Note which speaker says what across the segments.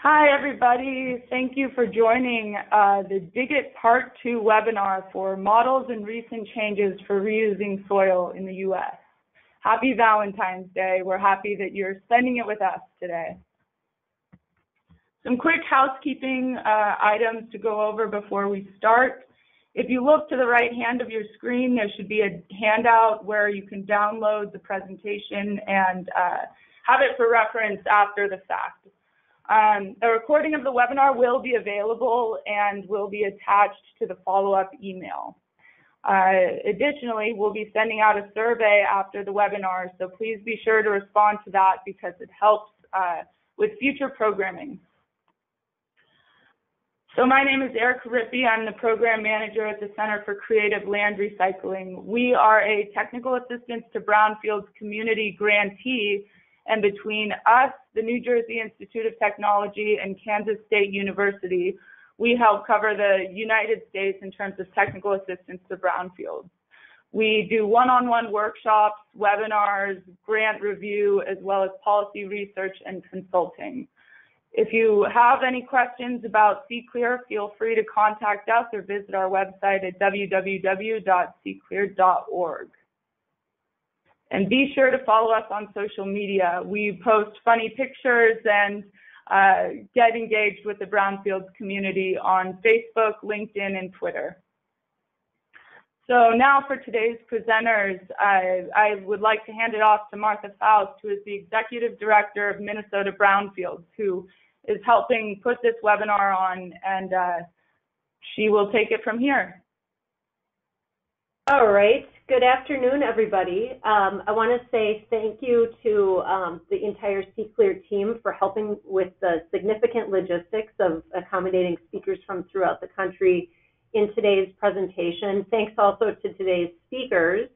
Speaker 1: Hi, everybody. Thank you for joining the Dig It Part 2 webinar for Models and Recent Changes for Reusing Soil in the U.S. Happy Valentine's Day. We're happy that you're spending it with us today. Some quick housekeeping items to go over before we start. If you look to the right hand of your screen, there should be a handout where you can download the presentation and have it for reference after the fact. A recording of the webinar will be available and will be attached to the follow-up email. Additionally, we'll be sending out a survey after the webinar, so please be sure to respond to that because it helps with future programming. So my name is Erica Rippey. I'm the program manager at the Center for Creative Land Recycling. We are a technical assistance to Brownfields community grantee, and between us, the New Jersey Institute of Technology, and Kansas State University, we help cover the United States in terms of technical assistance to Brownfields. We do one-on-one workshops, webinars, grant review, as well as policy research and consulting. If you have any questions about CClear, feel free to contact us or visit our website at www.cclear.org. And be sure to follow us on social media. We post funny pictures and get engaged with the Brownfields community on Facebook, LinkedIn, and Twitter. So now for today's presenters, I would like to hand it off to Martha Faust, who is the Executive Director of Minnesota Brownfields, who is helping put this webinar on, and she will take it from here.
Speaker 2: All right. Good afternoon, everybody. I want to say thank you to the entire CClear team for helping with the significant logistics of accommodating speakers from throughout the country in today's presentation. Thanks also to today's speakers.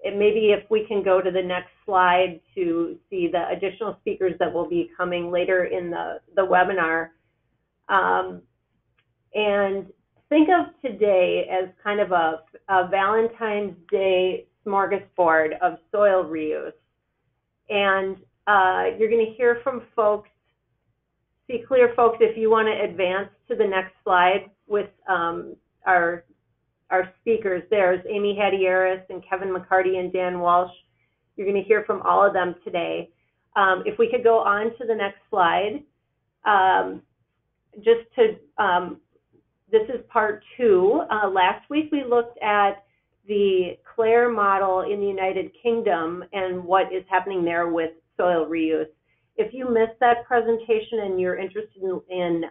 Speaker 2: Maybe if we can go to the next slide to see the additional speakers that will be coming later in the webinar. And think of today as kind of a Valentine's Day smorgasbord of soil reuse. And you're going to hear from folks, CClear folks, if you want to advance to the next slide with our speakers. There's Amy Hadiaris and Kevin McCarty and Dan Walsh. You're going to hear from all of them today. If we could go on to the next slide, this is part 2. Last week we looked at the Clare model in the United Kingdom and what is happening there with soil reuse. If you missed that presentation and you're interested in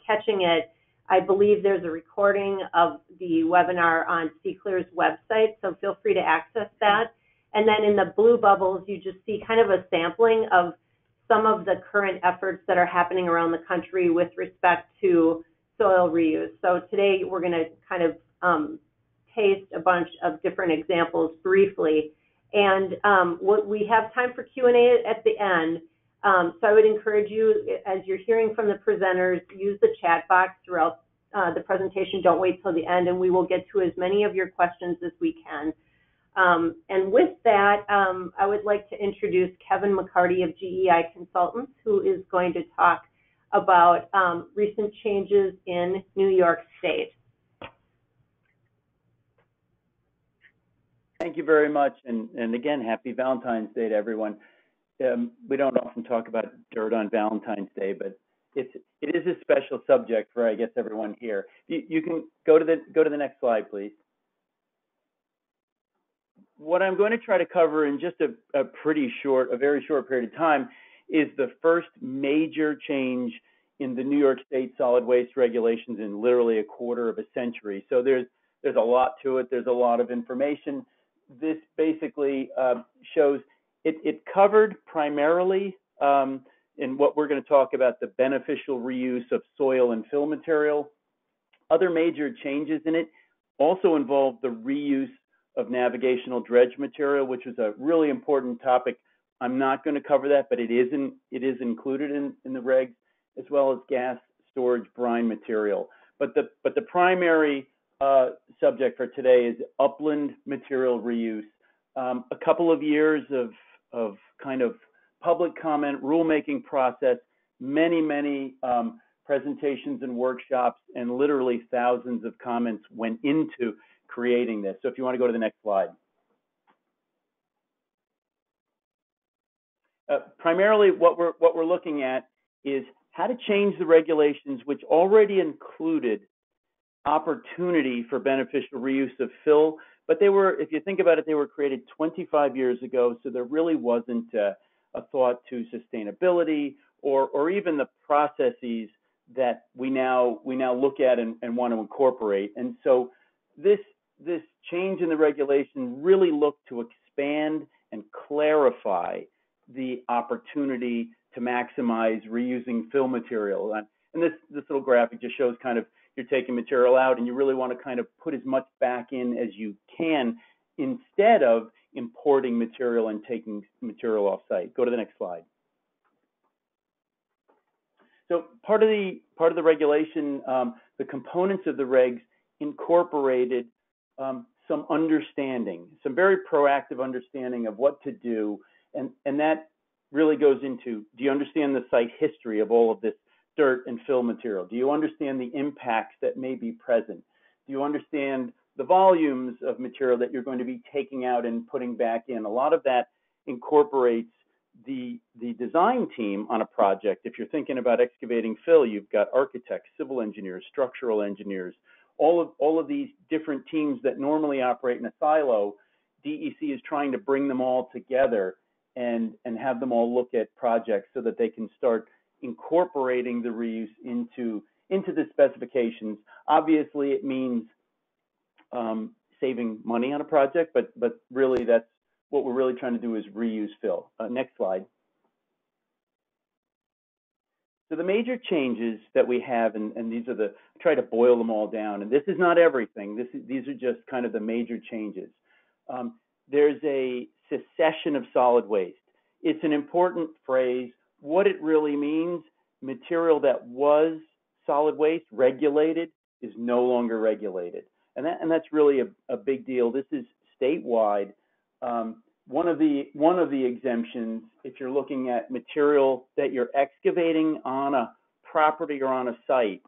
Speaker 2: catching it, I believe there's a recording of the webinar on CClear's website, so feel free to access that. And then in the blue bubbles, you just see kind of a sampling of some of the current efforts that are happening around the country with respect to soil reuse. So today we're going to kind of taste a bunch of different examples briefly. And we have time for Q&A at the end. So I would encourage you, as you're hearing from the presenters, use the chat box throughout the presentation. Don't wait till the end, and we will get to as many of your questions as we can. And with that, I would like to introduce Kevin McCarty of GEI Consultants, who is going to talk about recent changes in New York State.
Speaker 3: Thank you very much, and again, happy Valentine's Day to everyone. We don't often talk about dirt on Valentine's Day, but it is a special subject for, I guess, everyone here. You can go to the next slide, please. What I'm going to try to cover in just a very short period of time is the first major change in the New York State solid waste regulations in literally a quarter of a century. So there's a lot to it. There's a lot of information. This basically shows it covered primarily in what we're going to talk about, the beneficial reuse of soil and fill material. Other major changes in it also involve the reuse of navigational dredge material, which is a really important topic. I'm not going to cover that, but it is included in the regs, as well as gas storage brine material. But the primary subject for today is upland material reuse. A couple of years of kind of public comment rulemaking process many presentations and workshops, and literally thousands of comments went into creating this. So if you want to go to the next slide. Primarily, what we're looking at is how to change the regulations, which already included opportunity for beneficial reuse of fill, but they were, if you think about it, they were created 25 years ago, so there really wasn't a thought to sustainability or even the processes that we now look at and want to incorporate. And so this change in the regulation really looked to expand and clarify the opportunity to maximize reusing fill material. And this little graphic just shows kind of you're taking material out and you really want to kind of put as much back in as you can instead of importing material and taking material off site. Go to the next slide. So part of the regulation, the components of the regs incorporated some understanding, some very proactive understanding of what to do. And that really goes into, do you understand the site history of all of this dirt and fill material? Do you understand the impacts that may be present? Do you understand the volumes of material that you're going to be taking out and putting back in? A lot of that incorporates the design team on a project. If you're thinking about excavating fill, you've got architects, civil engineers, structural engineers, all of these different teams that normally operate in a silo. DEC is trying to bring them all together and have them all look at projects so that they can start incorporating the reuse into the specifications. Obviously, it means saving money on a project, but really that's what we're really trying to do is reuse fill. Next slide. So the major changes that we have, and these are I try to boil them all down, and this is not everything. These are just kind of the major changes. There's a cessation of solid waste. It's an important phrase. What it really means, material that was solid waste, regulated, is no longer regulated. And that's really a big deal. This is statewide. One of the exemptions, if you're looking at material that you're excavating on a property or on a site,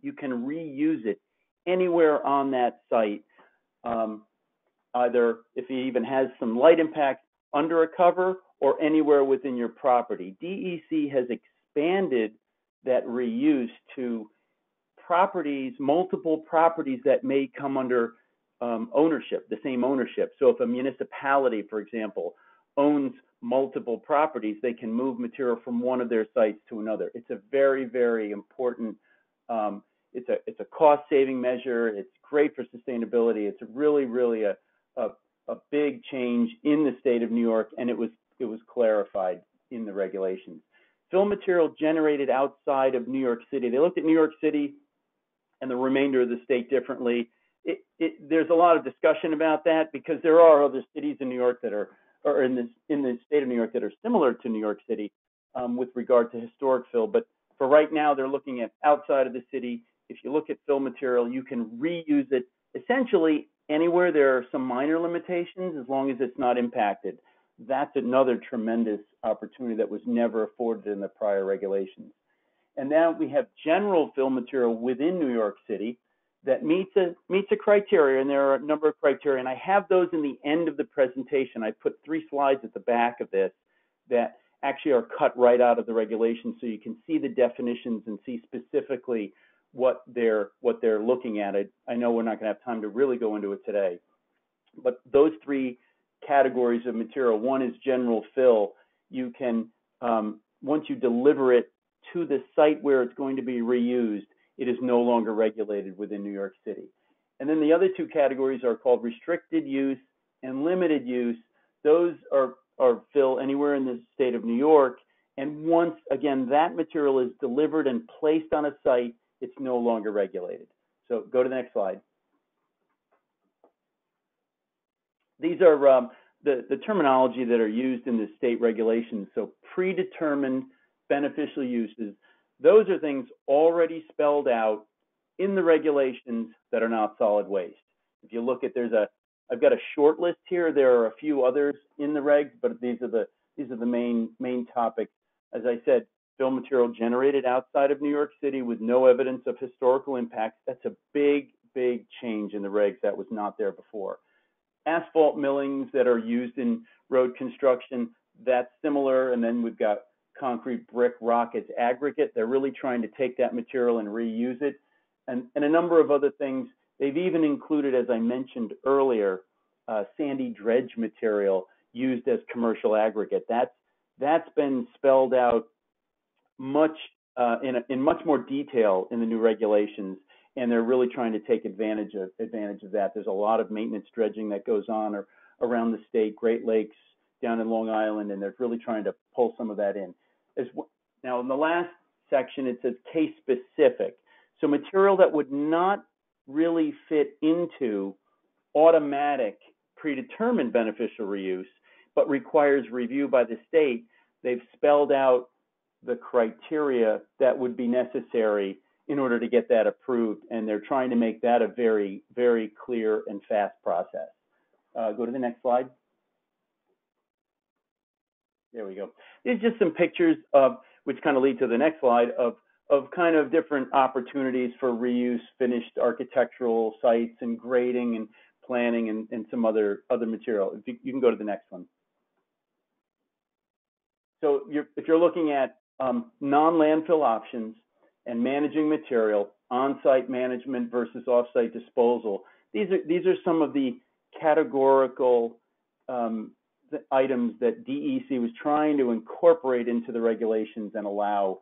Speaker 3: you can reuse it anywhere on that site, either if it even has some light impact under a cover or anywhere within your property. DEC has expanded that reuse to properties, multiple properties that may come under ownership, the same ownership. So if a municipality, for example, owns multiple properties, they can move material from one of their sites to another. It's a very, very important, it's a cost-saving measure. It's great for sustainability. It's really, really a big change in the state of New York, and it was clarified in the regulations. Fill material generated outside of New York City. They looked at New York City and the remainder of the state differently. There's a lot of discussion about that because there are other cities in New York that are, or in the state of New York that are similar to New York City with regard to historic fill. But for right now, they're looking at outside of the city. If you look at fill material, you can reuse it essentially anywhere. There are some minor limitations as long as it's not impacted. That's another tremendous opportunity that was never afforded in the prior regulations. And now we have general fill material within New York City that meets a criteria, and there are a number of criteria, and I have those in the end of the presentation. I put 3 slides at the back of this that actually are cut right out of the regulations, so you can see the definitions and see specifically what they're looking at. I know we're not going to have time to really go into it today, but those 3 categories of material. One is general fill. You can, once you deliver it to the site where it's going to be reused, it is no longer regulated within New York City. And then the other 2 categories are called restricted use and limited use. Those are fill anywhere in the state of New York. And once, again, that material is delivered and placed on a site, it's no longer regulated. So go to the next slide. These are the terminology that are used in the state regulations. So predetermined beneficial uses. Those are things already spelled out in the regulations that are not solid waste. If you look at, I've got a short list here. There are a few others in the regs, but these are the main topics. As I said, fill material generated outside of New York City with no evidence of historical impacts. That's a big, big change in the regs that was not there before. Asphalt millings that are used in road construction, that's similar. And then we've got concrete, brick, rock as aggregate. They're really trying to take that material and reuse it. And a number of other things. They've even included, as I mentioned earlier, sandy dredge material used as commercial aggregate. That's been spelled out much in much more detail in the new regulations, and they're really trying to take advantage of that. There's a lot of maintenance dredging that goes on around the state, Great Lakes, down in Long Island, and they're really trying to pull some of that in. Now, in the last section, it says case specific. So material that would not really fit into automatic predetermined beneficial reuse, but requires review by the state, they've spelled out the criteria that would be necessary in order to get that approved, and they're trying to make that a very, very clear and fast process. Go to the next slide. There we go. These are just some pictures of, which kind of lead to the next slide, of kind of different opportunities for reuse, finished architectural sites and grading and planning and some other material. You can go to the next one. So if you're looking at non-landfill options and managing material, on-site management versus off-site disposal, these are some of the categorical items that DEC was trying to incorporate into the regulations and allow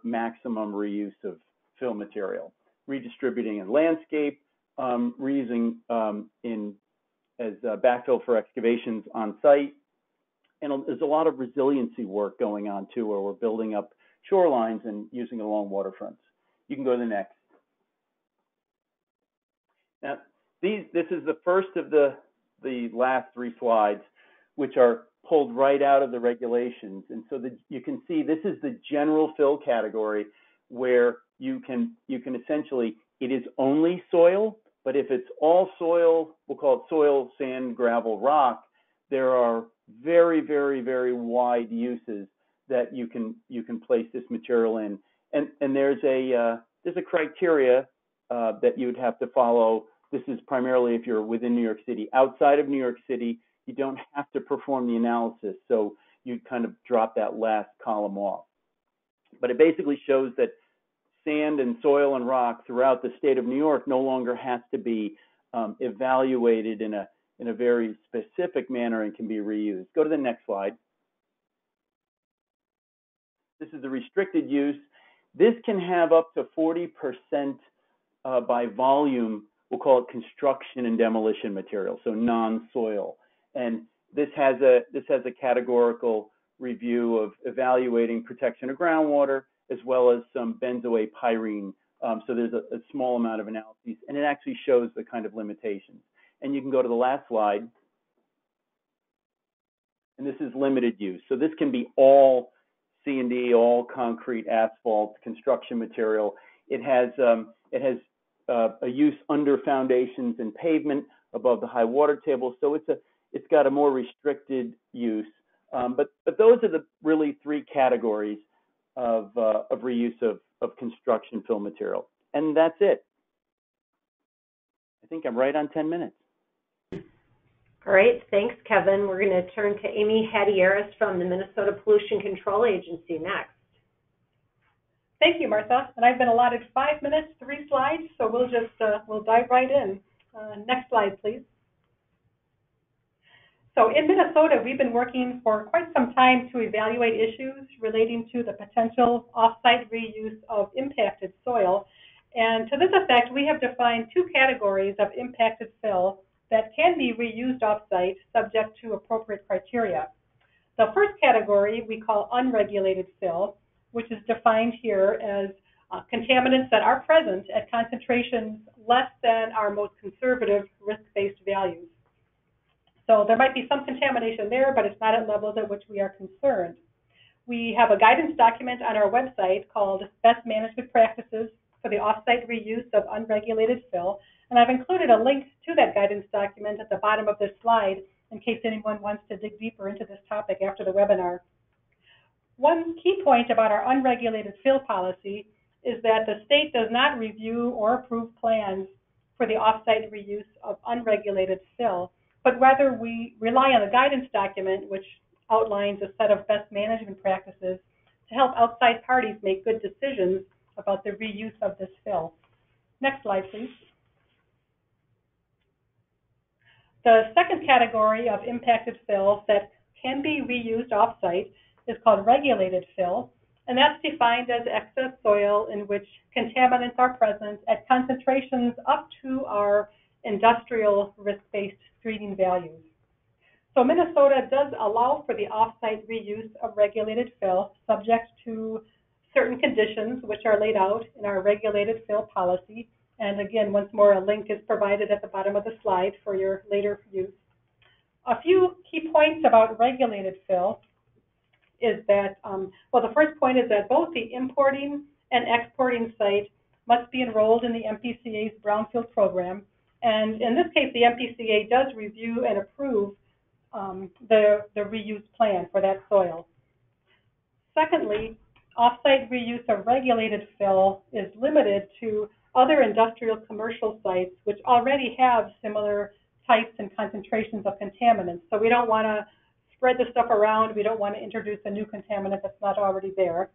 Speaker 3: maximum reuse of fill material. Redistributing in landscape, reusing as backfill for excavations on site. And there's a lot of resiliency work going on too, where we're building up shorelines and using along waterfronts. You can go to the next. Now, this is the first of the last three slides, which are pulled right out of the regulations. And so you can see this is the general fill category, where you can essentially, it is only soil, but if it's all soil, we'll call it soil, sand, gravel, rock, there are very, very, very wide uses that you can place this material in. And there's a criteria that you would have to follow. This is primarily if you're within New York City. Outside of New York City, you don't have to perform the analysis, so you kind of drop that last column off. But it basically shows that sand and soil and rock throughout the state of New York no longer has to be evaluated in a very specific manner and can be reused. Go to the next slide. This is the restricted use. This can have up to 40% by volume. We'll call it construction and demolition material, so non-soil. And this has a categorical review of evaluating protection of groundwater, as well as some benzoate pyrene. So there's a small amount of analyses, and it actually shows the kind of limitations. And you can go to the last slide. And this is limited use. So this can be all C&D, all concrete, asphalt, construction material. It has a use under foundations and pavement above the high water table. So it's got a more restricted use. But those are the really three categories of reuse of construction fill material. And that's it. I think I'm right on 10 minutes.
Speaker 2: Great, thanks, Kevin. We're going to turn to Amy Hadiaris from the Minnesota Pollution Control Agency next.
Speaker 4: Thank you, Martha. And I've been allotted 5 minutes, 3 slides, so we'll dive right in. Next slide, please. So in Minnesota, we've been working for quite some time to evaluate issues relating to the potential off-site reuse of impacted soil. And to this effect, we have defined 2 categories of impacted fill that can be reused off-site subject to appropriate criteria. The first category we call unregulated fill, which is defined here as contaminants that are present at concentrations less than our most conservative risk-based values. So there might be some contamination there, but it's not at levels at which we are concerned. We have a guidance document on our website called Best Management Practices for the Off-Site Reuse of Unregulated Fill, and I've included a link to that guidance document at the bottom of this slide in case anyone wants to dig deeper into this topic after the webinar. One key point about our unregulated fill policy is that the state does not review or approve plans for the offsite reuse of unregulated fill, but rather we rely on the guidance document, which outlines a set of best management practices to help outside parties make good decisions about the reuse of this fill. Next slide, please. The second category of impacted fill that can be reused offsite is called regulated fill, and that's defined as excess soil in which contaminants are present at concentrations up to our industrial risk-based screening values. So Minnesota does allow for the offsite reuse of regulated fill subject to certain conditions which are laid out in our regulated fill policy. And again, once more, a link is provided at the bottom of the slide for your later use. A few key points about regulated fill is that, well, the first point is that both the importing and exporting site must be enrolled in the MPCA's Brownfields program. And in this case, the MPCA does review and approve the reuse plan for that soil. Secondly, offsite reuse of regulated fill is limited to other industrial commercial sites which already have similar types and concentrations of contaminants. So we don't want to spread the stuff around. We don't want to introduce a new contaminant that's not already there.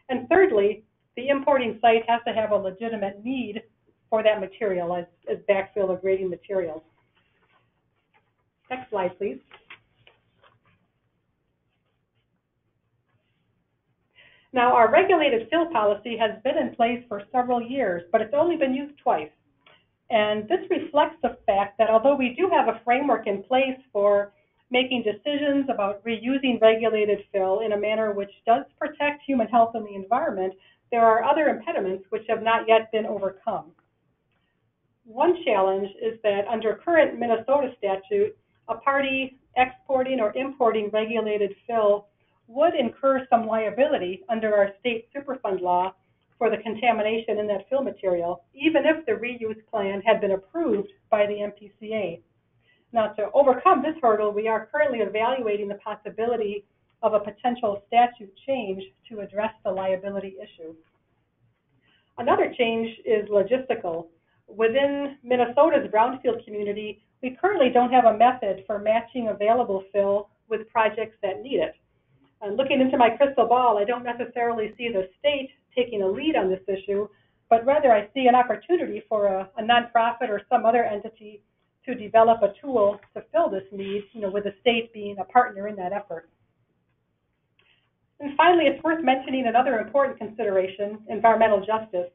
Speaker 4: And thirdly, the importing site has to have a legitimate need for that material as backfill or grading material. Next slide, please. Now, our regulated fill policy has been in place for several years, but it's only been used twice. And this reflects the fact that although we do have a framework in place for making decisions about reusing regulated fill in a manner which does protect human health and the environment, there are other impediments which have not yet been overcome. One challenge is that under current Minnesota statute, a party exporting or importing regulated fill would incur some liability under our state Superfund law for the contamination in that fill material, even if the reuse plan had been approved by the MPCA. Now, to overcome this hurdle, we are currently evaluating the possibility of a potential statute change to address the liability issue. Another change is logistical. Within Minnesota's brownfield community, we currently don't have a method for matching available fill with projects that need it. Looking into my crystal ball, I don't necessarily see the state taking a lead on this issue, but rather I see an opportunity for a nonprofit or some other entity to develop a tool to fill this need, with the state being a partner in that effort. And finally, it's worth mentioning another important consideration, environmental justice.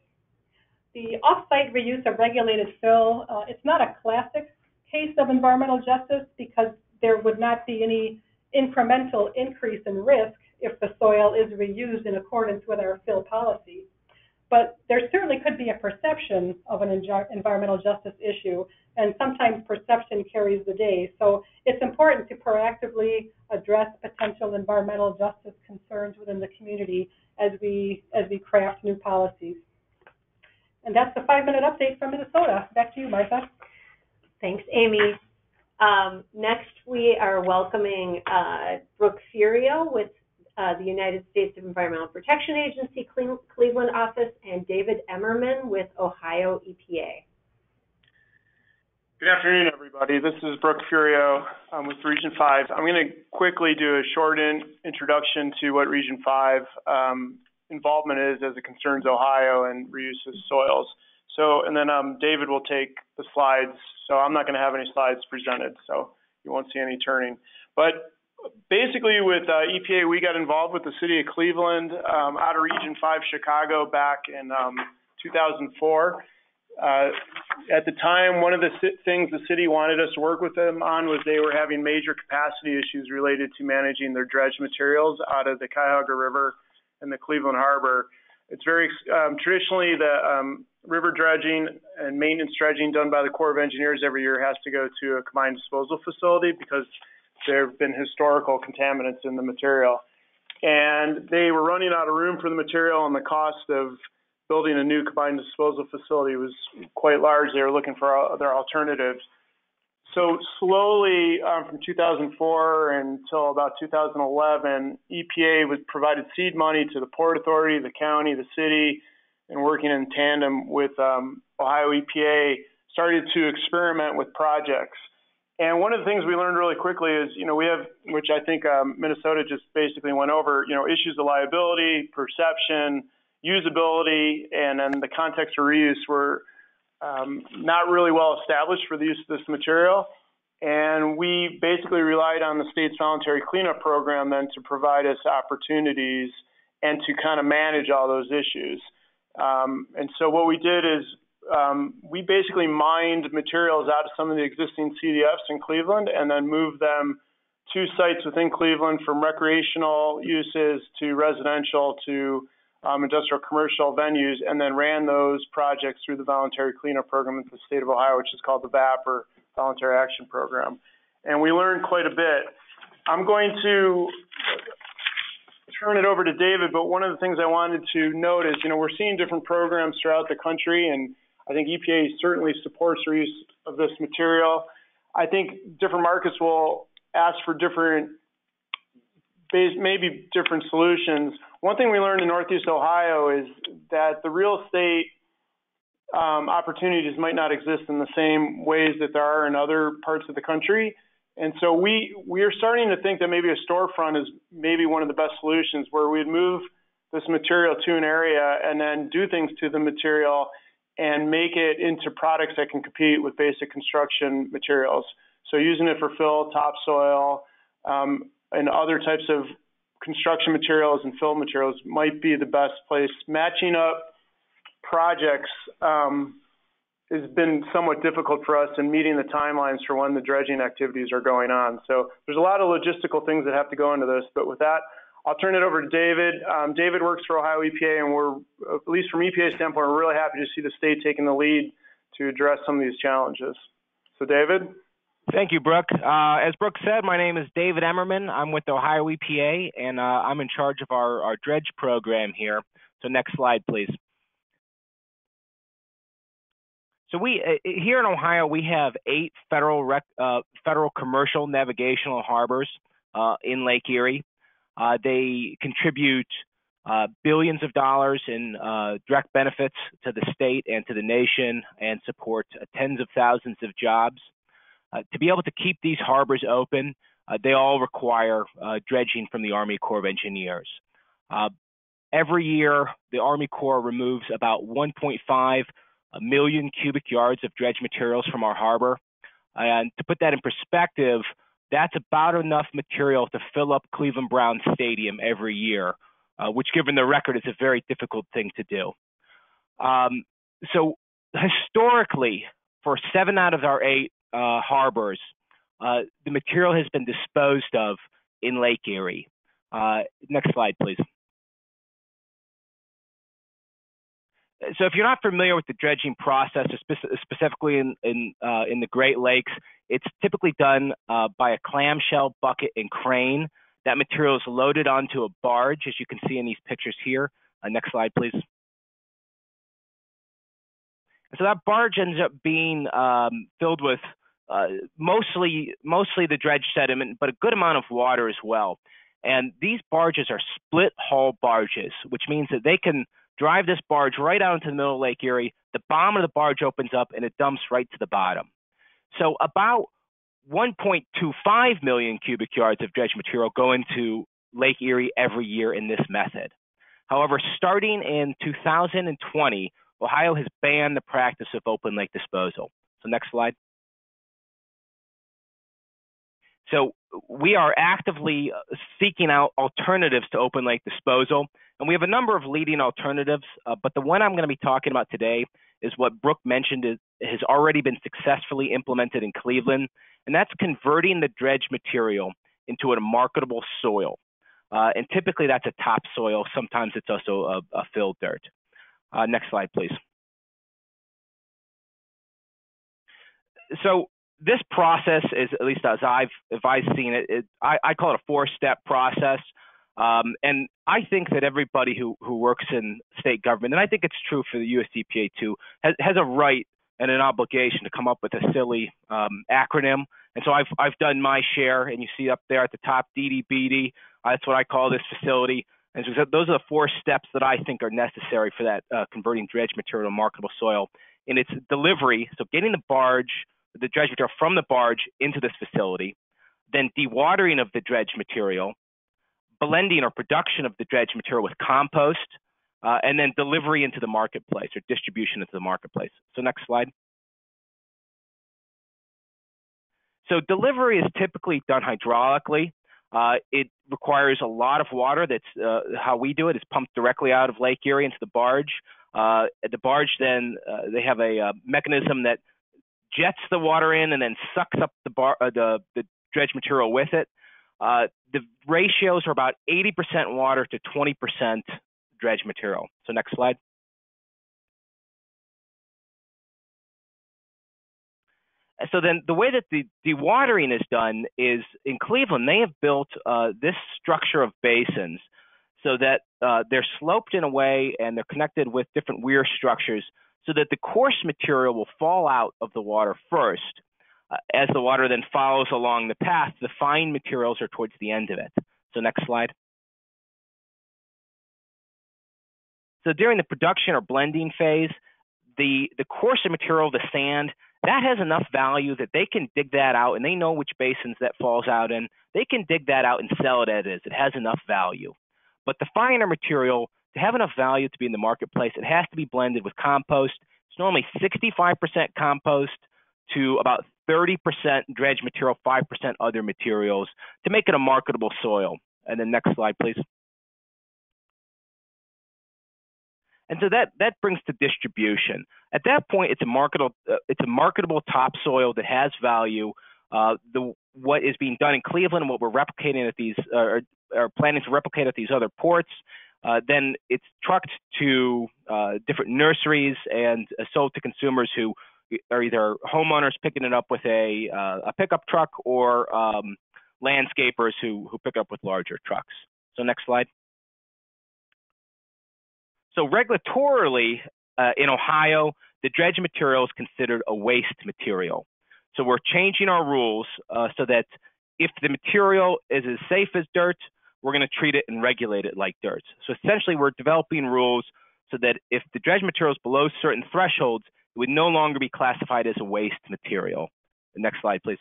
Speaker 4: The off-site reuse of regulated fill, it's not a classic case of environmental justice because there would not be any incremental increase in risk if the soil is reused in accordance with our fill policy. But there certainly could be a perception of an environmental justice issue, and sometimes perception carries the day. So it's important to proactively address potential environmental justice concerns within the community as we craft new policies. And that's the 5-minute update from Minnesota. Back to you, Martha.
Speaker 2: Thanks, Amy. Next, we are welcoming Brooke Furio with the United States Environmental Protection Agency Cleveland office, and David Emerman with Ohio EPA.
Speaker 5: Good afternoon, everybody. This is Brooke Furio with Region 5. I'm going to quickly do a short introduction to what Region 5 involvement is as it concerns Ohio and reuse of soils. So, and then David will take the slides. So I'm not going to have any slides presented, so you won't see any turning. But basically with EPA, we got involved with the city of Cleveland out of Region 5 Chicago back in 2004. At the time, one of the things the city wanted us to work with them on was they were having major capacity issues related to managing their dredged materials out of the Cuyahoga River and the Cleveland Harbor. It's very traditionally the river dredging and maintenance dredging done by the Corps of Engineers every year has to go to a combined disposal facility because there have been historical contaminants in the material. And they were running out of room for the material, and the cost of building a new combined disposal facility was quite large. They were looking for other alternatives. So slowly, from 2004 until about 2011, EPA provided seed money to the Port Authority, the county, the city, and working in tandem with Ohio EPA, started to experiment with projects. And one of the things we learned really quickly is, we have, which I think Minnesota just basically went over, issues of liability, perception, usability, and then the context of reuse were not really well established for the use of this material. And we basically relied on the state's voluntary cleanup program then to provide us opportunities and to kind of manage all those issues. And so what we did is we basically mined materials out of some of the existing CDFs in Cleveland and then moved them to sites within Cleveland, from recreational uses to residential to industrial commercial venues, and then ran those projects through the voluntary cleanup program in the state of Ohio, which is called the VAP, or Voluntary Action Program. And we learned quite a bit. I'm going to turn it over to David, but one of the things I wanted to note is, we're seeing different programs throughout the country, and I think EPA certainly supports reuse of this material. I think different markets will ask for maybe different solutions. One thing we learned in Northeast Ohio is that the real estate opportunities might not exist in the same ways that there are in other parts of the country. And so we are starting to think that maybe a storefront is maybe one of the best solutions, where we'd move this material to an area and then do things to the material and make it into products that can compete with basic construction materials. So using it for fill, topsoil, and other types of construction materials and fill materials might be the best place. Matching up projects has been somewhat difficult for us in meeting the timelines for when the dredging activities are going on. So there's a lot of logistical things that have to go into this. But with that, I'll turn it over to David. David works for Ohio EPA, and we're, at least from EPA's standpoint, we're really happy to see the state taking the lead to address some of these challenges. So David?
Speaker 6: Thank you, Brooke. As Brooke said, my name is David Emerman. I'm with Ohio EPA, and I'm in charge of our dredge program here. So next slide, please. So we here in Ohio, we have 8 federal commercial navigational harbors in Lake Erie. They contribute billions of dollars in direct benefits to the state and to the nation, and support tens of thousands of jobs. To be able to keep these harbors open, they all require dredging from the Army Corps of Engineers. Every year, the Army Corps removes about 1.5 million cubic yards of dredge materials from our harbor. And to put that in perspective, that's about enough material to fill up Cleveland Browns Stadium every year, which, given the record, is a very difficult thing to do. So historically, for 7 out of our 8 harbors, the material has been disposed of in Lake Erie. Next slide, please. So if you're not familiar with the dredging process, specifically in the Great Lakes, it's typically done by a clamshell, bucket, and crane. That material is loaded onto a barge, as you can see in these pictures here. Next slide, please. So that barge ends up being filled with mostly the dredge sediment, but a good amount of water as well. And these barges are split hull barges, which means that they can drive this barge right out into the middle of Lake Erie. The bottom of the barge opens up and it dumps right to the bottom. So about 1.25 million cubic yards of dredge material go into Lake Erie every year in this method. However, starting in 2020, Ohio has banned the practice of open lake disposal. So next slide. So we are actively seeking out alternatives to open lake disposal, and we have a number of leading alternatives, but the one I'm going to be talking about today is what Brooke mentioned has already been successfully implemented in Cleveland, and that's converting the dredge material into a marketable soil. And typically that's a topsoil. Sometimes it's also a filled dirt. Next slide, please. So this process is, at least as I've seen it, I call it a 4-step process. And I think that everybody who works in state government, and I think it's true for the US EPA too, has a right and an obligation to come up with a silly acronym. And so I've done my share, and you see up there at the top, DDBD. That's what I call this facility. And so those are the 4 steps that I think are necessary for that converting dredge material to marketable soil. And it's delivery, so getting the dredge material from the barge into this facility, then dewatering of the dredge material, blending or production of the dredge material with compost, and then delivery into the marketplace or distribution into the marketplace. So next slide. So delivery is typically done hydraulically. It requires a lot of water. That's how we do it. It's pumped directly out of Lake Erie into the barge. The barge then, they have a mechanism that jets the water in and then sucks up the dredge material with it. The ratios are about 80% water to 20% dredge material. So next slide. So then the way that the dewatering is done is in Cleveland, they have built this structure of basins so that they're sloped in a way and they're connected with different weir structures so that the coarse material will fall out of the water first. As the water then follows along the path, the fine materials are towards the end of it. So next slide. So during the production or blending phase, the coarser material, the sand, that has enough value that they can dig that out, and they know which basins that falls out in. They can dig that out and sell it as is. It has enough value. But the finer material, to have enough value to be in the marketplace, it has to be blended with compost. It's normally 65% compost to about 30% dredge material, 5% other materials to make it a marketable soil. And then next slide, please. And so that brings to distribution. At that point, it's a marketable topsoil that has value. What is being done in Cleveland and what we're replicating at these, are planning to replicate at these other ports, then it's trucked to different nurseries and sold to consumers who are either homeowners picking it up with a pickup truck or landscapers who pick up with larger trucks. So next slide. So regulatorily, in Ohio, the dredge material is considered a waste material. So we're changing our rules so that if the material is as safe as dirt, we're going to treat it and regulate it like dirt. So essentially, we're developing rules so that if the dredge material is below certain thresholds, it would no longer be classified as a waste material. The next slide, please.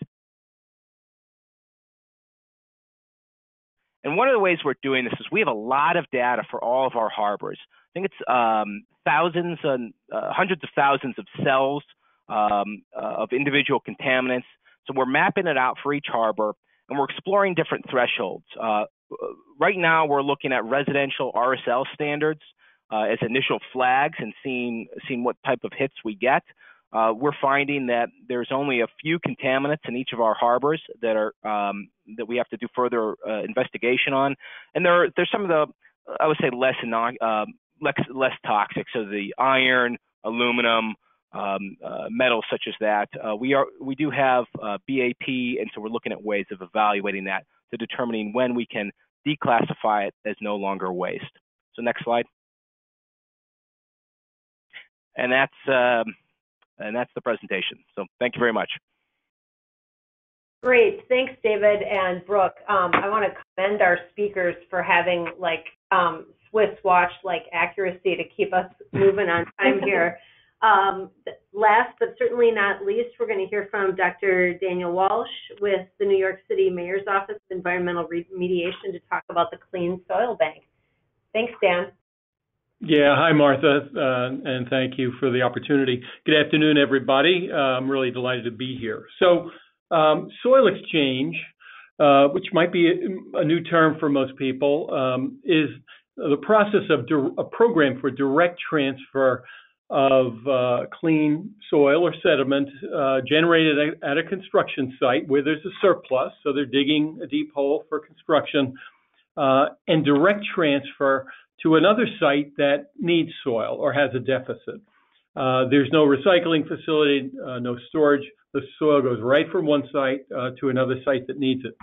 Speaker 6: And one of the ways we're doing this is we have a lot of data for all of our harbors. I think it's thousands and hundreds of thousands of cells of individual contaminants. So we're mapping it out for each harbor, and we're exploring different thresholds. Right now, we're looking at residential RSL standards as initial flags and seeing what type of hits we get. We're finding that there's only a few contaminants in each of our harbors that are that we have to do further investigation on, and there's some of the, I would say, less toxic. So the iron, aluminum, metals such as that. We do have BAP, and so we're looking at ways of evaluating that to determining when we can declassify it as no longer waste. So next slide. And that's the presentation. So thank you very much.
Speaker 2: Great. Thanks, David and Brooke. I want to commend our speakers for having Swiss watch-like accuracy to keep us moving on time here. Last but certainly not least, we're going to hear from Dr. Daniel Walsh with the New York City Mayor's Office of Environmental Remediation to talk about the Clean Soil Bank. Thanks, Dan.
Speaker 7: Yeah, hi, Martha, and thank you for the opportunity. Good afternoon, everybody. I'm really delighted to be here. So, soil exchange, which might be a new term for most people, is the process of a program for direct transfer of clean soil or sediment generated at a construction site where there's a surplus, so they're digging a deep hole for construction, and direct transfer to another site that needs soil or has a deficit. There's no recycling facility, no storage. The soil goes right from one site to another site that needs it.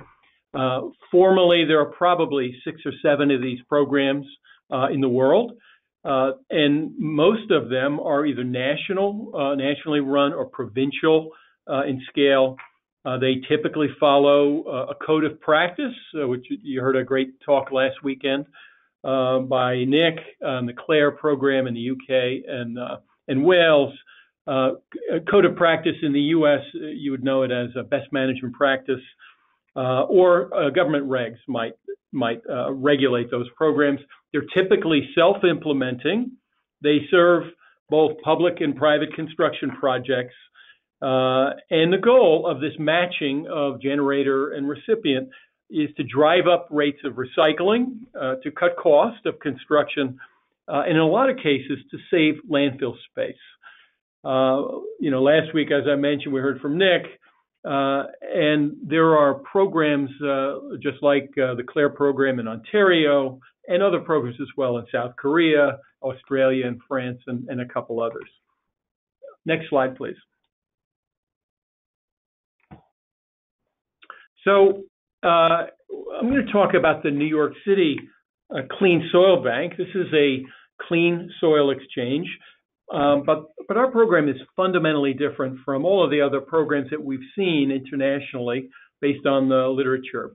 Speaker 7: Formally, there are probably 6 or 7 of these programs in the world. and most of them are either nationally run or provincial in scale. They typically follow a code of practice, which you heard a great talk last weekend by Nick on the CLARE program in the UK and Wales. A code of practice in the US, you would know it as a best management practice, or government regs might regulate those programs. They're typically self-implementing. They serve both public and private construction projects. And the goal of this matching of generator and recipient is to drive up rates of recycling, to cut cost of construction, and in a lot of cases to save landfill space. Last week, as I mentioned, we heard from Nick, and there are programs just like the CLARE program in Ontario and other programs as well in South Korea, Australia, and France, and a couple others. Next slide, please. So I'm going to talk about the New York City Clean Soil Bank. This is a clean soil exchange, but our program is fundamentally different from all of the other programs that we've seen internationally based on the literature.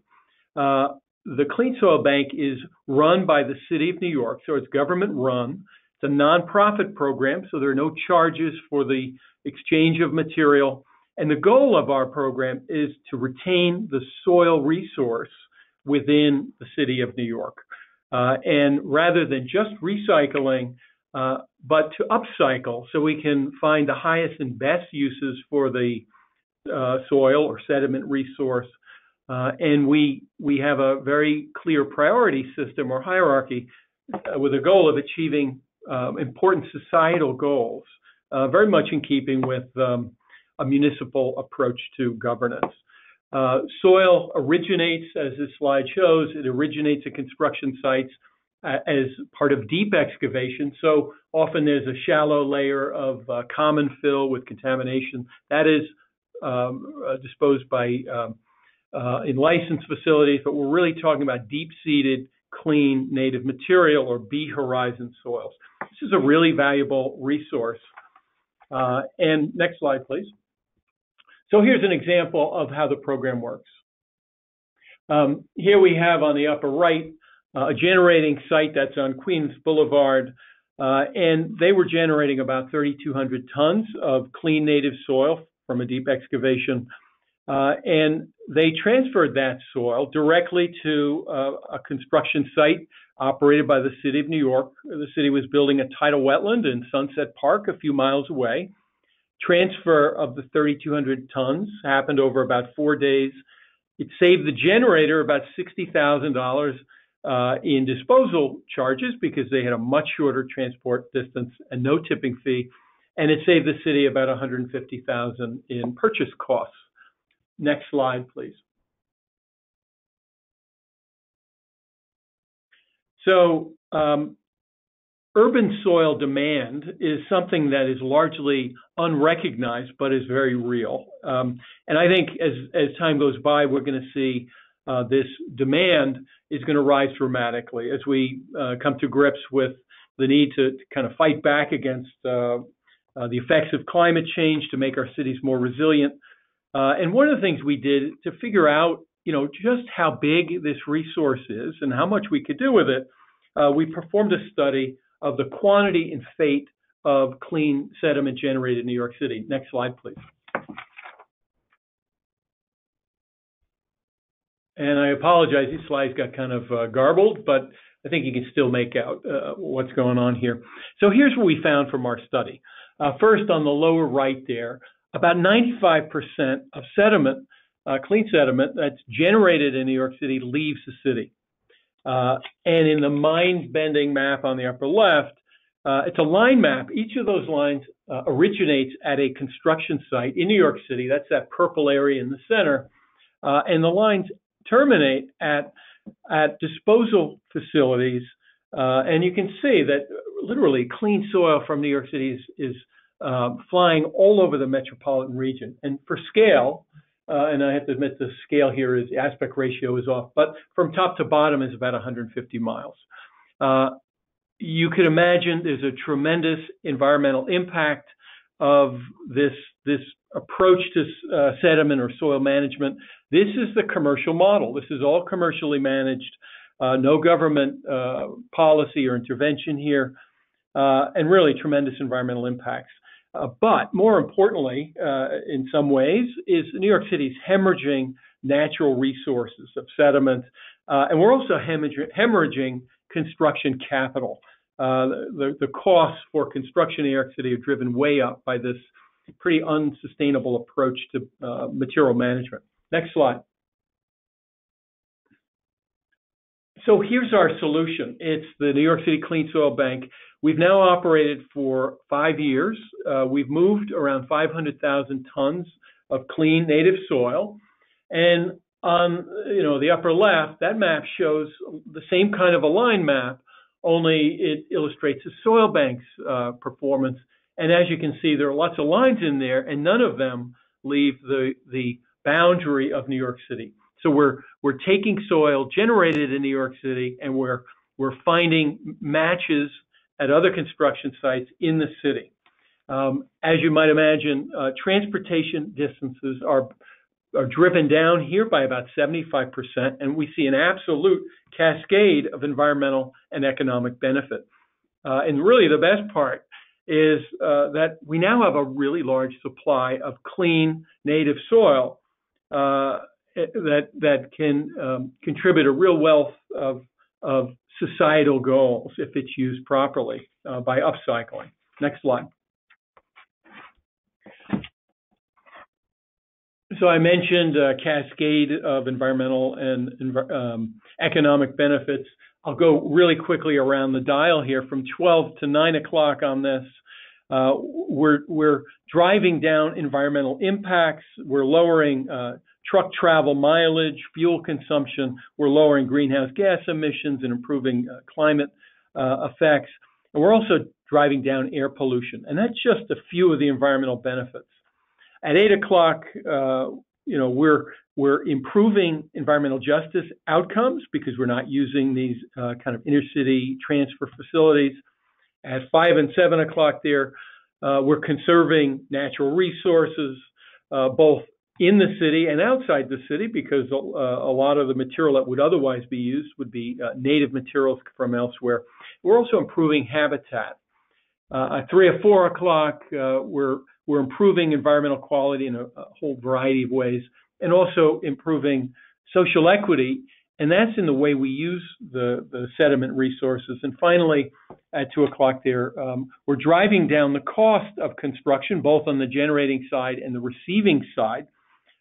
Speaker 7: The Clean Soil Bank is run by the City of New York, so it's government run. It's a nonprofit program, so there are no charges for the exchange of material. And the goal of our program is to retain the soil resource within the City of New York. And rather than just recycling, but to upcycle so we can find the highest and best uses for the soil or sediment resource. And we have a very clear priority system or hierarchy with a goal of achieving important societal goals, very much in keeping with a municipal approach to governance. Soil originates, as this slide shows, it originates at construction sites as part of deep excavation. So often there's a shallow layer of common fill with contamination that is disposed by in licensed facilities, but we're really talking about deep-seated, clean native material or B horizon soils. This is a really valuable resource. And next slide, please. So here's an example of how the program works. Here we have on the upper right a generating site that's on Queens Boulevard, and they were generating about 3,200 tons of clean native soil from a deep excavation, and they transferred that soil directly to a construction site operated by the City of New York. The city was building a tidal wetland in Sunset Park a few miles away. Transfer of the 3,200 tons happened over about 4 days. It saved the generator about $60,000 in disposal charges because they had a much shorter transport distance and no tipping fee. And it saved the city about $150,000 in purchase costs. Next slide, please. So, urban soil demand is something that is largely unrecognized, but is very real. And I think as time goes by, we're going to see this demand is going to rise dramatically as we come to grips with the need to kind of fight back against the effects of climate change to make our cities more resilient. And one of the things we did to figure out, just how big this resource is and how much we could do with it, we performed a study of the quantity and fate of clean sediment generated in New York City. Next slide, please. And I apologize, these slides got kind of garbled, but I think you can still make out what's going on here. So here's what we found from our study. First, on the lower right there, about 95% of sediment, clean sediment that's generated in New York City leaves the city. And in the mind-bending map on the upper left, it's a line map. Each of those lines originates at a construction site in New York City. That's that purple area in the center. And the lines terminate at disposal facilities. And you can see that literally clean soil from New York City is flying all over the metropolitan region. And for scale, and I have to admit the scale here is, the aspect ratio is off, but from top to bottom is about 150 miles. you could imagine there's a tremendous environmental impact of this approach to sediment or soil management. This is the commercial model. This is all commercially managed, no government policy or intervention here, and really tremendous environmental impacts. But more importantly, in some ways, is New York City's hemorrhaging natural resources of sediment, and we're also hemorrhaging construction capital. The costs for construction in New York City are driven way up by this pretty unsustainable approach to material management. Next slide. So here's our solution. It's the New York City Clean Soil Bank. We've now operated for 5 years. We've moved around 500,000 tons of clean native soil. And on the upper left, that map shows the same kind of a line map, only it illustrates the soil bank's performance. And as you can see, there are lots of lines in there, and none of them leave the boundary of New York City. So we're taking soil generated in New York City, and we're finding matches at other construction sites in the city. As you might imagine, transportation distances are driven down here by about 75%, and we see an absolute cascade of environmental and economic benefit. And really the best part is that we now have a really large supply of clean native soil that can contribute a real wealth of societal goals if it's used properly by upcycling. Next slide. So I mentioned a cascade of environmental and economic benefits. I'll go really quickly around the dial here from 12 to 9 o'clock on this. We're driving down environmental impacts. We're lowering truck travel mileage, fuel consumption. We're lowering greenhouse gas emissions and improving climate effects. And we're also driving down air pollution. And that's just a few of the environmental benefits. At 8 o'clock, we're improving environmental justice outcomes because we're not using these kind of intercity transfer facilities. At 5 and 7 o'clock there, we're conserving natural resources, both in the city and outside the city, because a lot of the material that would otherwise be used would be native materials from elsewhere. We're also improving habitat. At 3 or 4 o'clock, we're improving environmental quality in a whole variety of ways, and also improving social equity, and that's in the way we use the sediment resources. And finally, at 2 o'clock there, we're driving down the cost of construction, both on the generating side and the receiving side.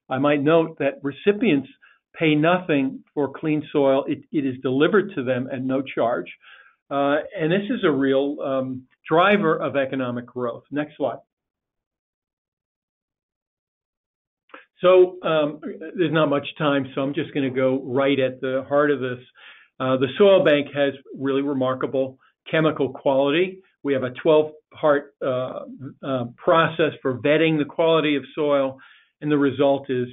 Speaker 7: I might note that recipients pay nothing for clean soil. It is delivered to them at no charge. And this is a real driver of economic growth. Next slide. So there's not much time, so I'm just going to go right at the heart of this. The soil bank has really remarkable chemical quality. We have a 12-part process for vetting the quality of soil, and the result is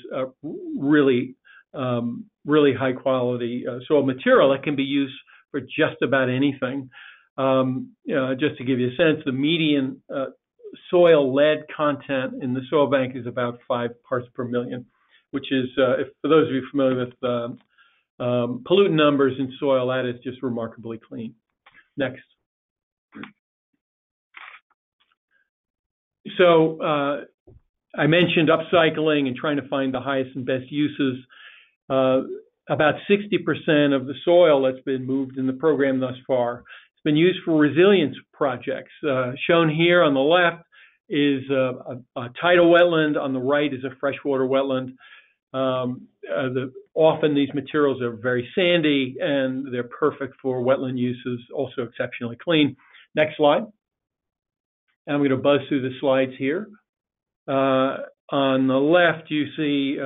Speaker 7: really high quality soil material that can be used for just about anything. Just to give you a sense, the median soil lead content in the soil bank is about 5 parts per million, which is, for those of you familiar with pollutant numbers in soil, that is just remarkably clean. Next. So I mentioned upcycling and trying to find the highest and best uses. About 60% of the soil that's been moved in the program thus far has been used for resilience projects. Shown here on the left is a tidal wetland. On the right is a freshwater wetland. Often these materials are very sandy, and they're perfect for wetland uses, also exceptionally clean. Next slide. And I'm going to buzz through the slides here. On the left, you see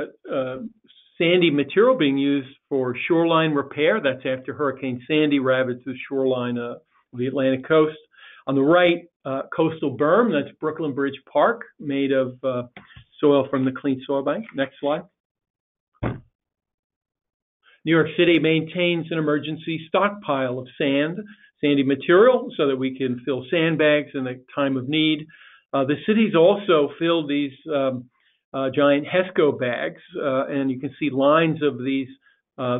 Speaker 7: sandy material being used for shoreline repair. That's after Hurricane Sandy ravaged the shoreline of the Atlantic coast. On the right, coastal berm, that's Brooklyn Bridge Park, made of soil from the Clean Soil Bank. Next slide. New York City maintains an emergency stockpile of sand. sandy material so that we can fill sandbags in a time of need. The cities also fill these giant HESCO bags, and you can see lines of these.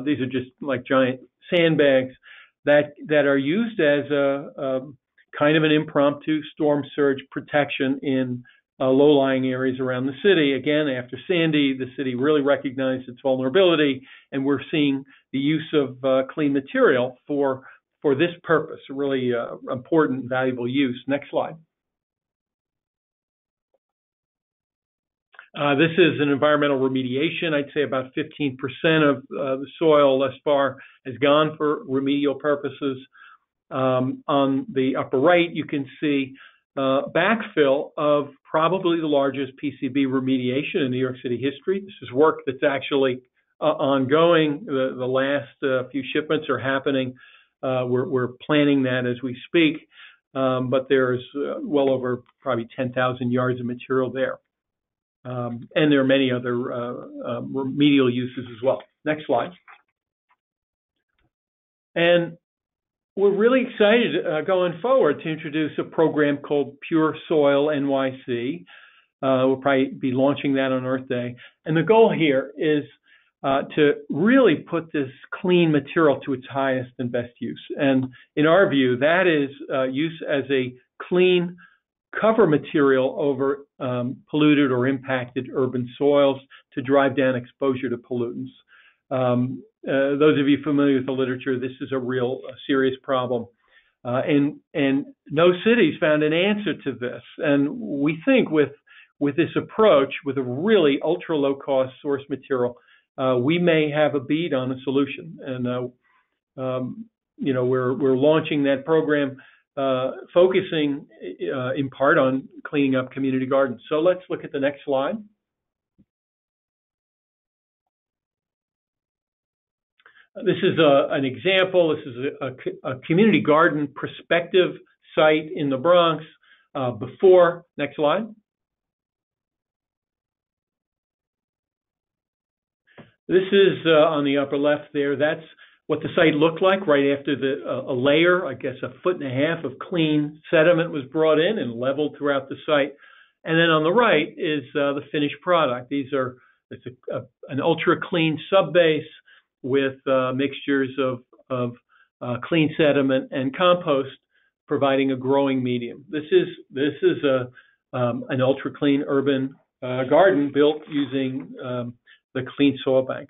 Speaker 7: These are just like giant sandbags that are used as a kind of an impromptu storm surge protection in low-lying areas around the city. Again, after Sandy, the city really recognized its vulnerability, and we're seeing the use of clean material for this purpose, a really important, valuable use. Next slide. This is an environmental remediation. I'd say about 15% of the soil thus far has gone for remedial purposes. On the upper right, you can see backfill of probably the largest PCB remediation in New York City history. This is work that's actually ongoing. The last few shipments are happening. We're planning that as we speak, but there's well over probably 10,000 yards of material there. And there are many other remedial uses as well. Next slide. And we're really excited going forward to introduce a program called Pure Soil NYC. We'll probably be launching that on Earth Day. And the goal here is to really put this clean material to its highest and best use. And in our view, that is use as a clean cover material over polluted or impacted urban soils to drive down exposure to pollutants. Those of you familiar with the literature, this is a real serious problem. And no cities found an answer to this. And we think with this approach, with a really ultra low cost source material, we may have a bead on a solution. And we're launching that program, focusing in part on cleaning up community gardens. So let's look at the next slide. This is an example. This is a community garden prospective site in the Bronx before. Next slide. This is on the upper left there. That's what the site looked like right after a layer, I guess 1.5 feet of clean sediment was brought in and leveled throughout the site. And then on the right is the finished product. It's an ultra clean subbase with mixtures of clean sediment and compost, providing a growing medium. This is an ultra clean urban garden built using the clean soil bank.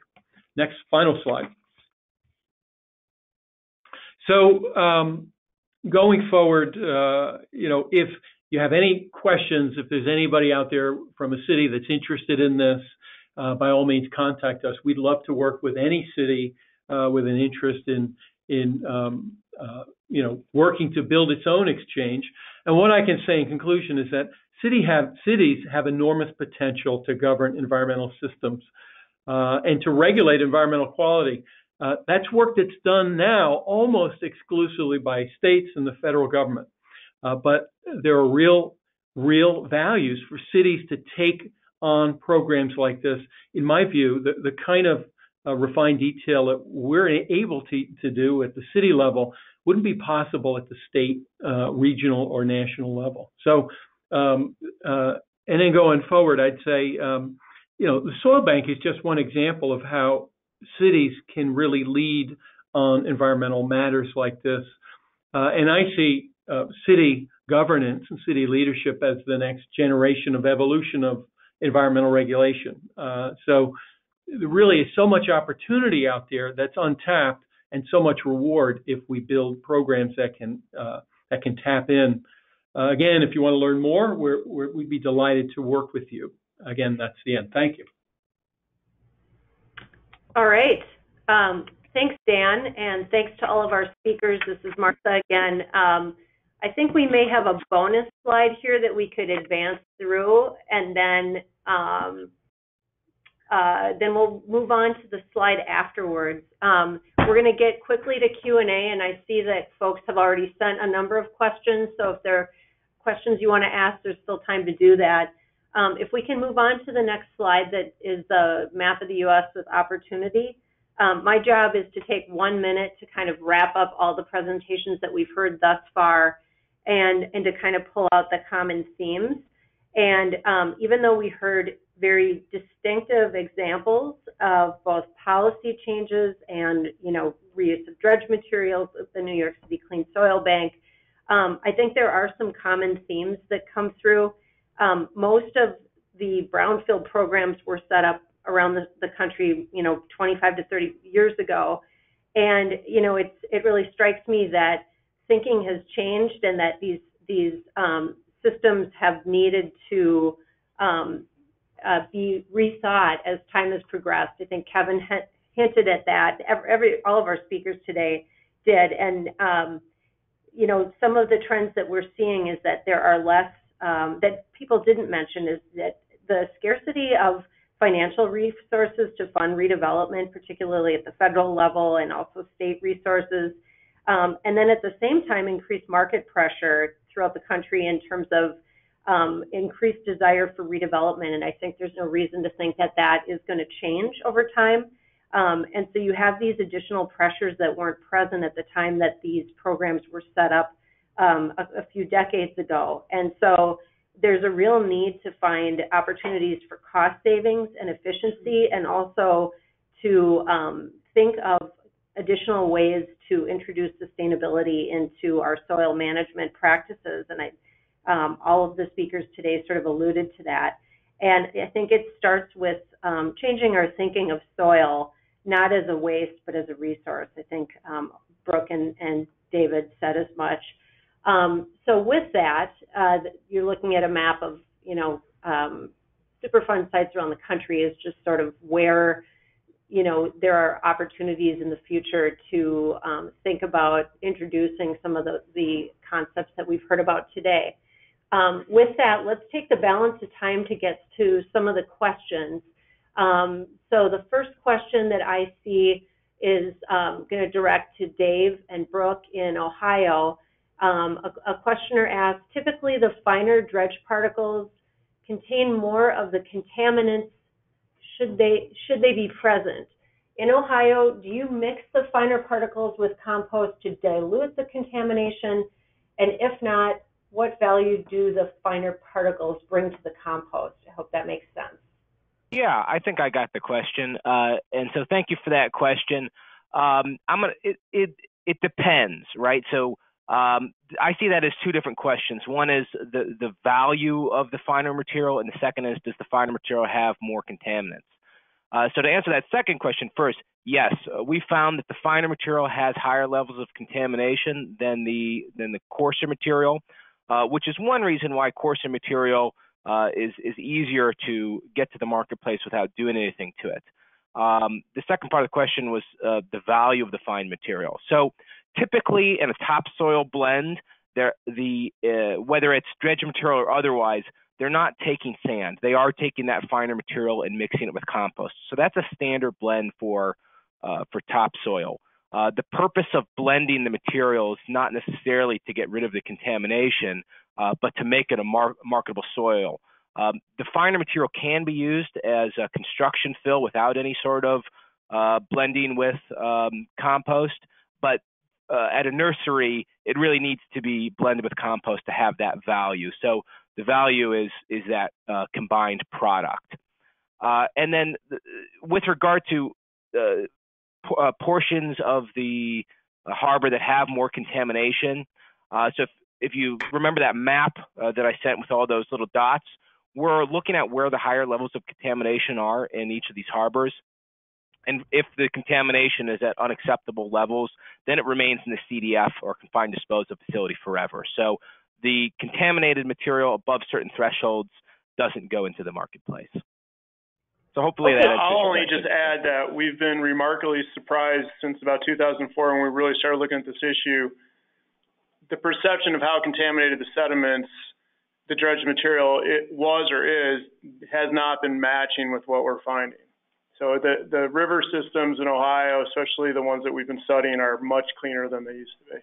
Speaker 7: Next, final slide. So going forward, if you have any questions, if there's anybody out there from a city that's interested in this, by all means, contact us. We'd love to work with any city with an interest in working to build its own exchange. And what I can say in conclusion is that cities have enormous potential to govern environmental systems and to regulate environmental quality. That's work that's done now almost exclusively by states and the federal government. But there are real values for cities to take on programs like this. In my view, the kind of refined detail that we're able to do at the city level wouldn't be possible at the state, regional, or national level. So, and then going forward, I'd say, the soil bank is just one example of how cities can really lead on environmental matters like this. And I see city governance and city leadership as the next generation of evolution of environmental regulation. So there really is so much opportunity out there that's untapped, and so much reward if we build programs that can tap in. Again, if you want to learn more, we'd be delighted to work with you. Again, that's the end. Thank you.
Speaker 2: All right. Thanks, Dan, and thanks to all of our speakers. This is Martha again. I think we may have a bonus slide here that we could advance through, and then we'll move on to the slide afterwards. We're going to get quickly to Q&A, and I see that folks have already sent a number of questions, so if there are questions you want to ask, there's still time to do that. If we can move on to the next slide, that is the map of the U.S. with opportunity. My job is to take 1 minute to kind of wrap up all the presentations that we've heard thus far and to kind of pull out the common themes. And even though we heard very distinctive examples of both policy changes and, reuse of dredge materials at the New York City Clean Soil Bank, I think there are some common themes that come through. Most of the brownfield programs were set up around the country, 25 to 30 years ago. And, it really strikes me that thinking has changed and that these systems have needed to be rethought as time has progressed. I think Kevin hinted at that. All of our speakers today did. And, some of the trends that we're seeing is that there are less, that people didn't mention, is that the scarcity of financial resources to fund redevelopment, particularly at the federal level and also state resources. And then at the same time, increased market pressure throughout the country in terms of increased desire for redevelopment. And I think there's no reason to think that that is going to change over time. And so you have these additional pressures that weren't present at the time that these programs were set up a few decades ago. And so there's a real need to find opportunities for cost savings and efficiency, and also to think of additional ways to introduce sustainability into our soil management practices. And all of the speakers today sort of alluded to that. And I think it starts with changing our thinking of soil, not as a waste, but as a resource. I think Brooke and David said as much. So with that, you're looking at a map of, Superfund sites around the country is just sort of where, there are opportunities in the future to think about introducing some of the concepts that we've heard about today. With that, let's take the balance of time to get to some of the questions. So the first question that I see is going to direct to Dave and Brooke in Ohio. A questioner asked, typically the finer dredge particles contain more of the contaminants. Should they be present? In Ohio, do you mix the finer particles with compost to dilute the contamination? And if not, what value do the finer particles bring to the compost? I hope that makes sense.
Speaker 6: Yeah, I think I got the question. And so thank you for that question. It depends, right? So I see that as two different questions. One is the value of the finer material, and the second is, does the finer material have more contaminants? So to answer that second question first, yes, we found that the finer material has higher levels of contamination than the coarser material, which is one reason why coarser material is easier to get to the marketplace without doing anything to it. The second part of the question was the value of the fine material. So typically in a topsoil blend, whether it's dredge material or otherwise, they're not taking sand. They are taking that finer material and mixing it with compost. So that's a standard blend for topsoil. The purpose of blending the material is not necessarily to get rid of the contamination, but to make it a marketable soil. The finer material can be used as a construction fill without any sort of blending with compost, but at a nursery, it really needs to be blended with compost to have that value. So the value is that combined product. And then with regard to portions of the harbor that have more contamination, so if you remember that map that I sent with all those little dots, we're looking at where the higher levels of contamination are in each of these harbors. And if the contamination is at unacceptable levels, then it remains in the CDF or confined disposal facility forever. So the contaminated material above certain thresholds doesn't go into the marketplace. So hopefully that.
Speaker 5: I'll only just add that we've been remarkably surprised since about 2004 when we really started looking at this issue. The perception of how contaminated the sediments, the dredged material, it was or is, has not been matching with what we're finding. So the river systems in Ohio, especially the ones that we've been studying, are much cleaner than they used to be.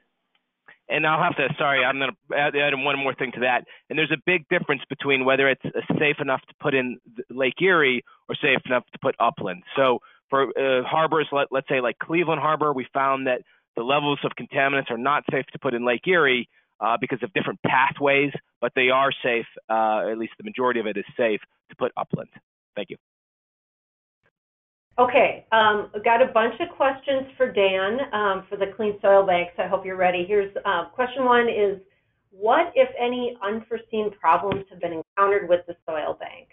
Speaker 6: And I'll have to, I'm going to add one more thing to that. And there's a big difference between whether it's safe enough to put in Lake Erie or safe enough to put upland. So For harbors, let's say like Cleveland Harbor, we found that the levels of contaminants are not safe to put in Lake Erie because of different pathways, but they are safe, at least the majority of it is safe, to put upland. Thank you.
Speaker 2: Okay, got a bunch of questions for Dan for the clean soil banks. I hope you're ready. Here's question one is, what, if any, unforeseen problems have been encountered with the soil bank?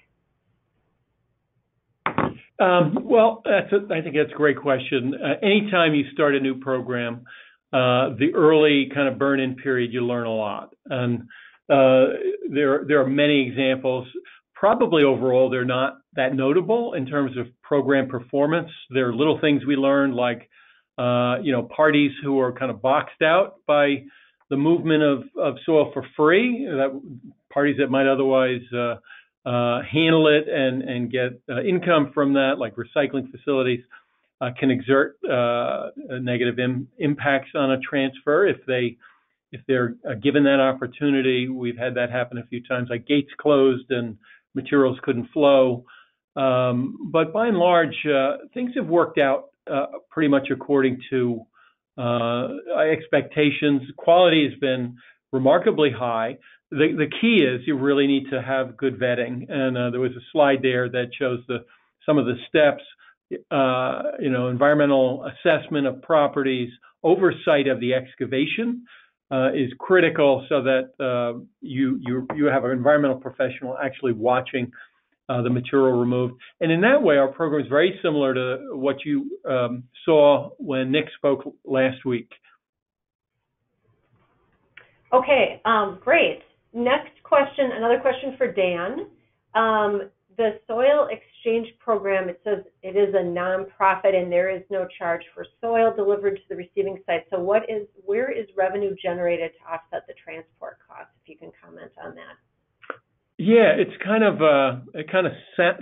Speaker 7: Well, I think that's a great question. Anytime you start a new program, the early kind of burn-in period, you learn a lot. And there are many examples. Probably overall, they're not that notable in terms of program performance. There are little things we learned, like parties who are kind of boxed out by the movement of soil for free. Parties that might otherwise handle it and get income from that, like recycling facilities, can exert negative impacts on a transfer if they're given that opportunity. We've had that happen a few times, like gates closed and materials couldn't flow. But by and large, things have worked out pretty much according to expectations. Quality has been remarkably high. The key is you really need to have good vetting. And there was a slide there that shows some of the steps, environmental assessment of properties, oversight of the excavation is critical so that you have an environmental professional actually watching the material removed. And in that way, our program is very similar to what you saw when Nick spoke last week.
Speaker 2: Okay, great. Next question, another question for Dan. The soil exchange program, it says it is a nonprofit and there is no charge for soil delivered to the receiving site. So where is revenue generated to offset the transport costs? If you can comment on that.
Speaker 7: Yeah, it kind of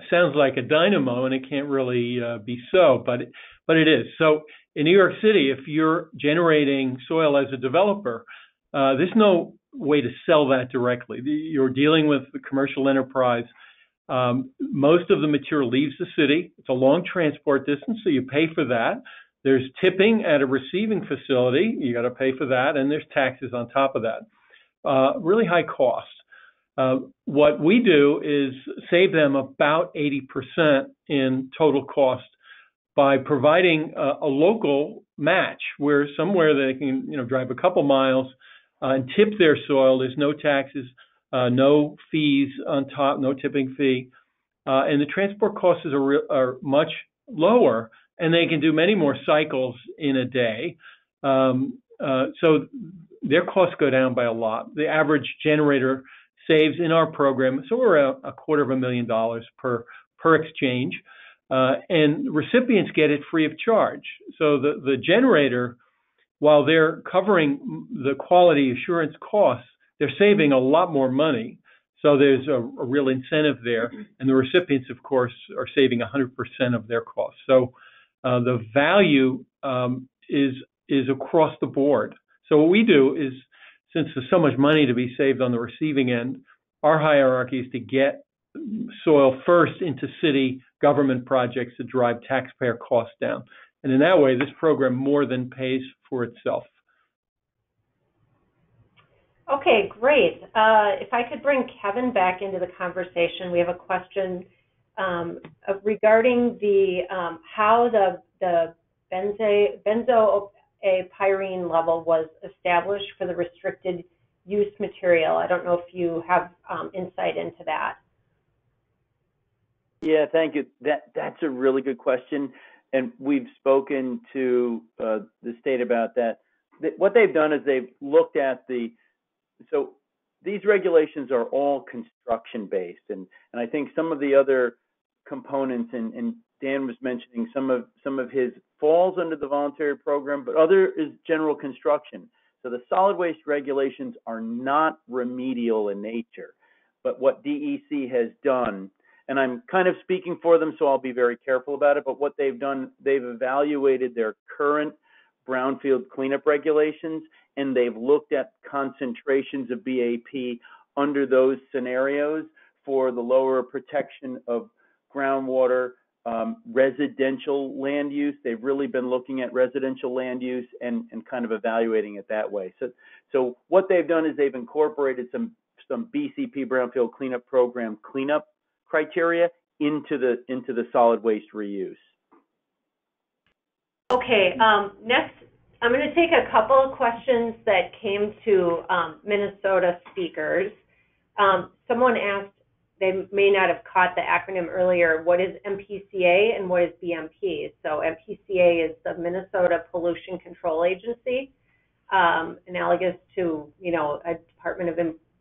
Speaker 7: sounds like a dynamo, and it can't really be so, but it is. So in New York City, if you're generating soil as a developer, there's no way to sell that directly. You're dealing with the commercial enterprise. Most of the material leaves the city. It's a long transport distance, so you pay for that. There's tipping at a receiving facility. You got to pay for that, and there's taxes on top of that. Really high cost. What we do is save them about 80% in total cost by providing a local match where somewhere they can drive a couple miles and tip their soil. There's no taxes, no fees on top, no tipping fee, and the transport costs are much lower, and they can do many more cycles in a day. So their costs go down by a lot. The average generator saves in our program, so we're around $250,000 per exchange, and recipients get it free of charge. So the generator, while they're covering the quality assurance costs, they're saving a lot more money. So there's a real incentive there, and the recipients, of course, are saving 100% of their costs. So the value is across the board. So what we do is, since there's so much money to be saved on the receiving end, our hierarchy is to get soil first into city government projects to drive taxpayer costs down. And in that way, this program more than pays for itself.
Speaker 2: Okay, great. If I could bring Kevin back into the conversation, we have a question regarding how the benzoapyrene level was established for the restricted use material. I don't know if you have insight into that.
Speaker 3: Yeah, thank you. That's a really good question, and we've spoken to the state about that. What they've done is they've looked at so these regulations are all construction based, and I think some of the other components, and Dan was mentioning some of his falls under the voluntary program, but other is general construction. So the solid waste regulations are not remedial in nature, but what DEC has done, and I'm kind of speaking for them, so I'll be very careful about it, but what they've done, they've evaluated their current brownfield cleanup regulations, and they've looked at concentrations of BAP under those scenarios for the lower protection of groundwater, residential land use. They've really been looking at residential land use and kind of evaluating it that way. So what they've done is they've incorporated some BCP Brownfield Cleanup Program cleanup criteria into the solid waste reuse.
Speaker 2: Okay, next I'm going to take a couple of questions that came to Minnesota speakers. Someone asked, they may not have caught the acronym earlier, what is MPCA and what is BMP? So MPCA is the Minnesota Pollution Control Agency, analogous to, a Department of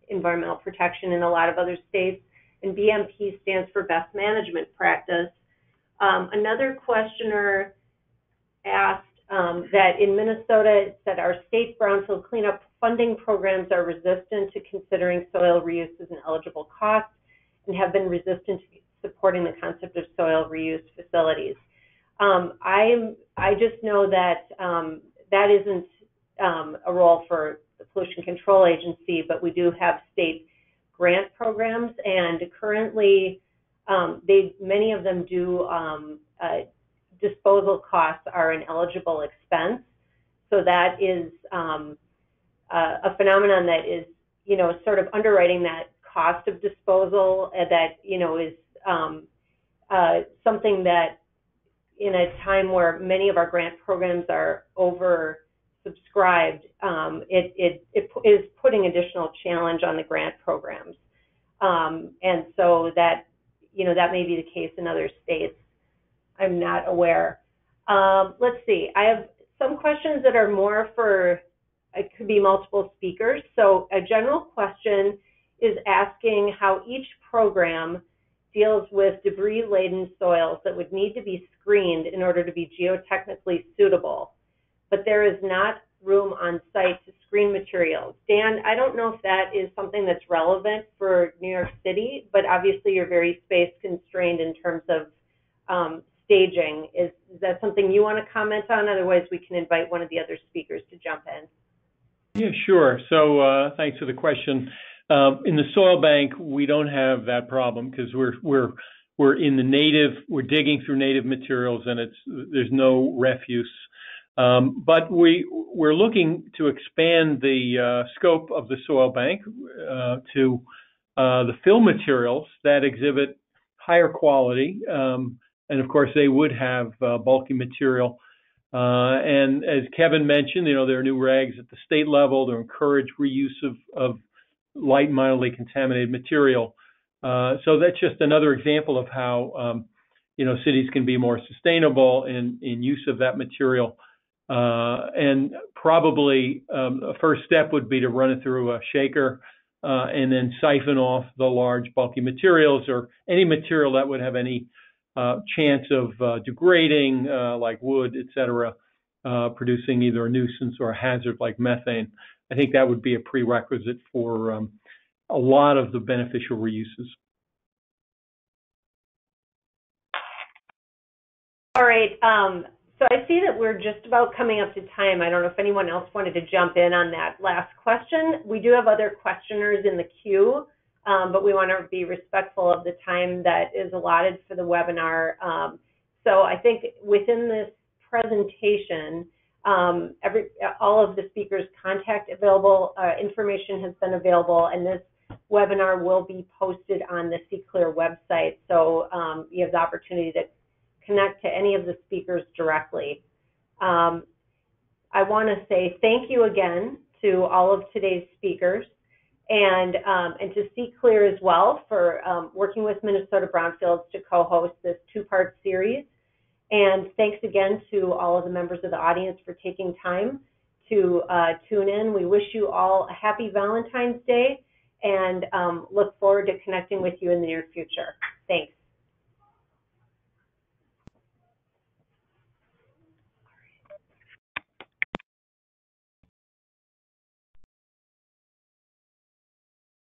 Speaker 2: Environmental Protection in a lot of other states. And BMP stands for Best Management Practice. Another questioner asked that in Minnesota, it said our state brownfield cleanup funding programs are resistant to considering soil reuse as an eligible cost and have been resistant to supporting the concept of soil reuse facilities. I just know that that isn't a role for the Pollution Control Agency, but we do have state grant programs, and currently many of them do disposal costs are an eligible expense. So that is a phenomenon that is, sort of underwriting that cost of disposal that, is something that in a time where many of our grant programs are oversubscribed, it is putting additional challenge on the grant programs. And so that, that may be the case in other states. I'm not aware. Let's see. I have some questions that are more for, it could be multiple speakers. So a general question is asking how each program deals with debris-laden soils that would need to be screened in order to be geotechnically suitable, but there is not room on site to screen materials. Dan, I don't know if that is something that's relevant for New York City, but obviously you're very space constrained in terms of staging. Is that something you want to comment on? Otherwise, we can invite one of the other speakers to jump in.
Speaker 7: Yeah, sure. So thanks for the question. In the soil bank, we don't have that problem because we're in the native. We're digging through native materials, and there's no refuse. But we're looking to expand the scope of the soil bank to the fill materials that exhibit higher quality. And of course, they would have bulky material. And as Kevin mentioned, there are new regs at the state level to encourage reuse of light, mildly contaminated material. So that's just another example of how, cities can be more sustainable in use of that material. And probably a first step would be to run it through a shaker and then siphon off the large, bulky materials or any material that would have any chance of degrading, like wood, et cetera, producing either a nuisance or a hazard like methane. I think that would be a prerequisite for a lot of the beneficial reuses.
Speaker 2: All right. So I see that we're just about coming up to time. I don't know if anyone else wanted to jump in on that last question. We do have other questioners in the queue, but we want to be respectful of the time that is allotted for the webinar. So I think within this presentation, all of the speakers' contact information has been available, and this webinar will be posted on the CClear website. So you have the opportunity to connect to any of the speakers directly. I want to say thank you again to all of today's speakers, and to CClear as well for working with Minnesota Brownfields to co-host this two-part series. And thanks again to all of the members of the audience for taking time to tune in. We wish you all a happy Valentine's Day and look forward to connecting with you in the near future. Thanks.